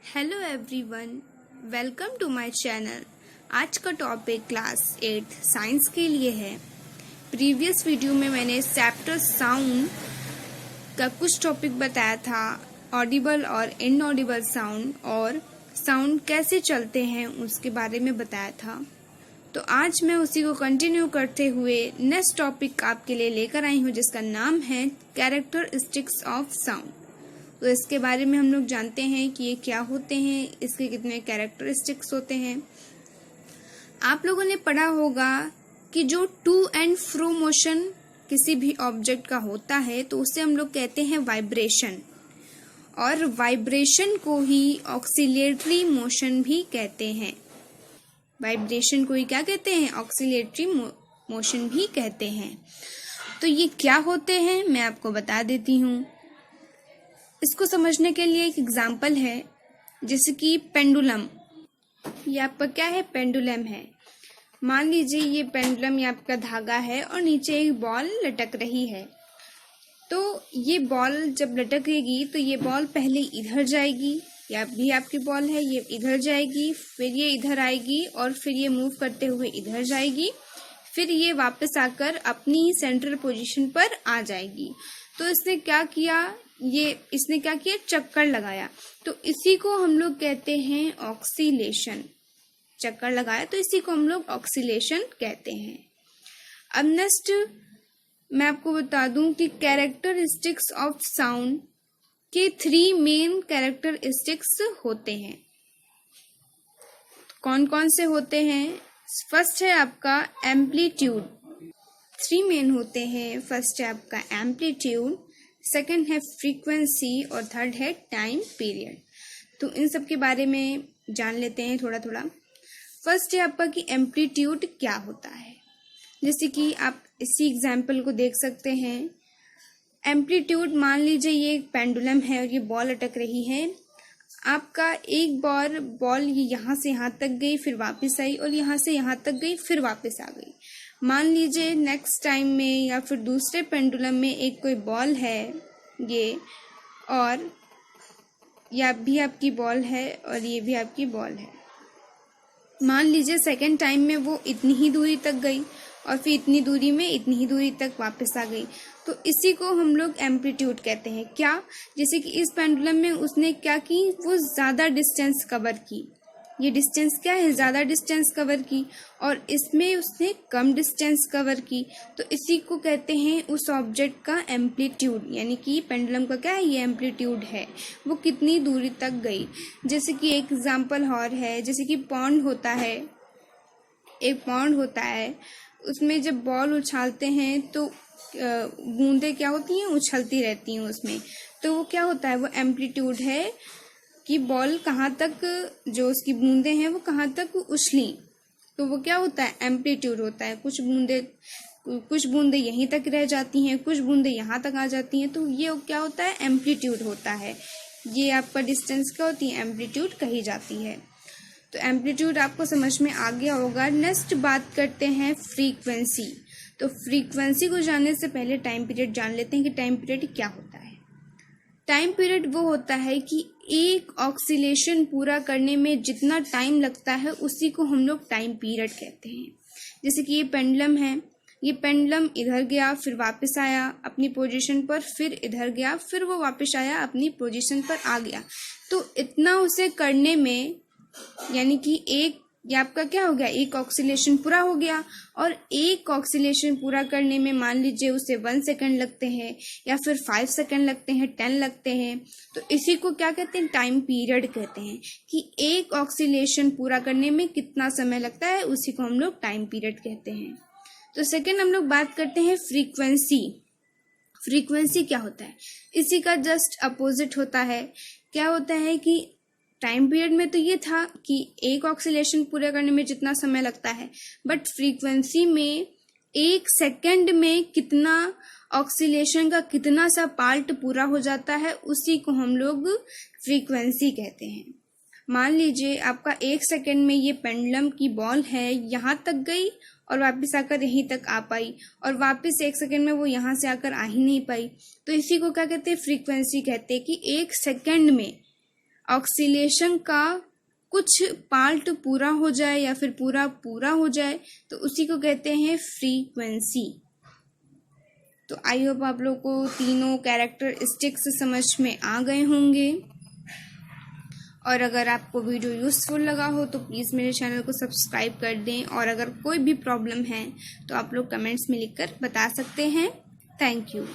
Hello everyone, welcome to my channel. आज का topic class 8 science के लिए है। प्रीवियस वीडियो में मैंने चैप्टर साउंड का कुछ टॉपिक बताया था, ऑडिबल और इनऑडिबल साउंड और साउंड कैसे चलते हैं उसके बारे में बताया था। तो आज मैं उसी को कंटिन्यू करते हुए नेक्स्ट टॉपिक आपके लिए लेकर आई हूँ, जिसका नाम है कैरेक्टरिस्टिक्स ऑफ साउंड। तो इसके बारे में हम लोग जानते हैं कि ये क्या होते हैं, इसके कितने कैरेक्टरिस्टिक्स होते हैं। आप लोगों ने पढ़ा होगा कि जो टू एंड फ्रो मोशन किसी भी ऑब्जेक्ट का होता है तो उसे हम लोग कहते हैं वाइब्रेशन, और वाइब्रेशन को ही ऑक्सिलेटरी मोशन भी कहते हैं। वाइब्रेशन को ही क्या कहते हैं? ऑक्सिलेटरी मोशन भी कहते हैं। तो ये क्या होते हैं मैं आपको बता देती हूँ। इसको समझने के लिए एक एग्जाम्पल है, जैसे कि पेंडुलम। ये आपका क्या है? पेंडुलम है। मान लीजिए ये पेंडुलम, ये आपका धागा है और नीचे एक बॉल लटक रही है। तो ये बॉल जब लटकेगी तो ये बॉल पहले इधर जाएगी, या भी आपकी बॉल है, ये इधर जाएगी, फिर ये इधर आएगी और फिर ये मूव करते हुए इधर जाएगी, फिर ये वापस आकर अपनी सेंट्रल पोजीशन पर आ जाएगी। तो इसने क्या किया? इसने क्या किया? चक्कर लगाया। तो इसी को हम लोग कहते हैं ऑक्सीलेशन। चक्कर लगाया तो इसी को हम लोग ऑक्सीलेशन कहते हैं। अब नेक्स्ट मैं आपको बता दूं कि कैरेक्टरिस्टिक्स ऑफ साउंड के 3 मेन कैरेक्टरिस्टिक्स होते हैं। कौन कौन से होते हैं? फर्स्ट है आपका एम्पलीट्यूड। 3 मेन होते हैं। फर्स्ट है आपका एम्पलीट्यूड, सेकंड है फ्रीक्वेंसी और थर्ड है टाइम पीरियड। तो इन सब के बारे में जान लेते हैं थोड़ा थोड़ा। फर्स्ट है आपका कि एम्पलीट्यूड क्या होता है। जैसे कि आप इसी एग्जाम्पल को देख सकते हैं। एम्पलीट्यूड, मान लीजिए ये एक पेंडुलम है और ये बॉल अटक रही है। आपका एक बार बॉल ये यहाँ से यहाँ तक गई, फिर वापस आई, और यहाँ से यहाँ तक गई, फिर वापस आ गई। मान लीजिए नेक्स्ट टाइम में या फिर दूसरे पेंडुलम में एक कोई बॉल है ये, और यह भी आपकी बॉल है और ये भी आपकी बॉल है। मान लीजिए सेकंड टाइम में वो इतनी ही दूरी तक गई और फिर इतनी दूरी में इतनी ही दूरी तक वापस आ गई। तो इसी को हम लोग एम्पलीट्यूड कहते हैं। क्या? जैसे कि इस पेंडुलम में उसने क्या की? वो ज़्यादा डिस्टेंस कवर की। ये डिस्टेंस क्या है? ज़्यादा डिस्टेंस कवर की, और इसमें उसने कम डिस्टेंस कवर की। तो इसी को कहते हैं उस ऑब्जेक्ट का एम्पलीट्यूड, यानी कि पेंडुलम का क्या है? ये एम्पलीट्यूड है, वो कितनी दूरी तक गई। जैसे कि एक एग्जाम्पल और है, जैसे कि पॉन्ड होता है। एक पॉन्ड होता है, उसमें जब बॉल उछालते हैं तो बूंदें क्या होती हैं? उछलती रहती हैं उसमें। तो वो क्या होता है? वो एम्पलीट्यूड है कि बॉल कहाँ तक, जो उसकी बूंदें हैं वो कहाँ तक उछली। तो वो क्या होता है? एम्पलीट्यूड होता है। कुछ बूंदें यहीं तक रह जाती हैं, कुछ बूंदें यहाँ तक आ जाती हैं। तो ये क्या होता है? एम्पलीट्यूड होता है। ये आपका डिस्टेंस क्या होती है? एम्पलीट्यूड कही जाती है। तो एम्पलीट्यूड आपको समझ में आ गया होगा। नेक्स्ट बात करते हैं फ्रीक्वेंसी। तो फ्रीक्वेंसी को जानने से पहले टाइम पीरियड जान लेते हैं कि टाइम पीरियड क्या होता है। टाइम पीरियड वो होता है कि एक ऑक्सीलेशन पूरा करने में जितना टाइम लगता है उसी को हम लोग टाइम पीरियड कहते हैं। जैसे कि ये पेंडुलम है, ये पेंडुलम इधर गया, फिर वापस आया अपनी पोजीशन पर, फिर इधर गया, फिर वो वापस आया अपनी पोजीशन पर आ गया। तो इतना उसे करने में, यानी कि ये आपका क्या हो गया? एक ऑक्सीलेशन पूरा हो गया। और एक ऑक्सीलेशन पूरा करने में मान लीजिए उसे 1 सेकंड लगते हैं, या फिर 5 सेकंड लगते हैं, 10 लगते हैं। तो इसी को क्या कहते हैं? टाइम पीरियड कहते हैं, कि एक ऑक्सीलेशन पूरा करने में कितना समय लगता है, उसी को हम लोग टाइम पीरियड कहते हैं। तो सेकेंड हम लोग बात करते हैं फ्रीक्वेंसी। फ्रीक्वेंसी क्या होता है? इसी का जस्ट अपोजिट होता है। क्या होता है कि टाइम पीरियड में तो ये था कि एक ऑक्सीलेशन पूरा करने में जितना समय लगता है, बट फ्रीक्वेंसी में एक सेकंड में कितना ऑक्सीलेशन का कितना सा पार्ट पूरा हो जाता है, उसी को हम लोग फ्रीक्वेंसी कहते हैं। मान लीजिए आपका एक सेकंड में ये पेंडुलम की बॉल है, यहाँ तक गई और वापस आकर यहीं तक आ पाई, और वापस एक सेकंड में वो यहाँ से आकर आ ही नहीं पाई। तो इसी को क्या कहते हैं? फ्रीक्वेंसी कहते हैं, कि एक सेकंड में ऑक्सीलेशन का कुछ पार्ट पूरा हो जाए या फिर पूरा हो जाए तो उसी को कहते हैं फ्रीक्वेंसी। तो आई होप आप लोग को तीनों कैरेक्टरिस्टिक्स समझ में आ गए होंगे। और अगर आपको वीडियो यूज़फुल लगा हो तो प्लीज़ मेरे चैनल को सब्सक्राइब कर दें, और अगर कोई भी प्रॉब्लम है तो आप लोग कमेंट्स में लिखकर बता सकते हैं। Thank you.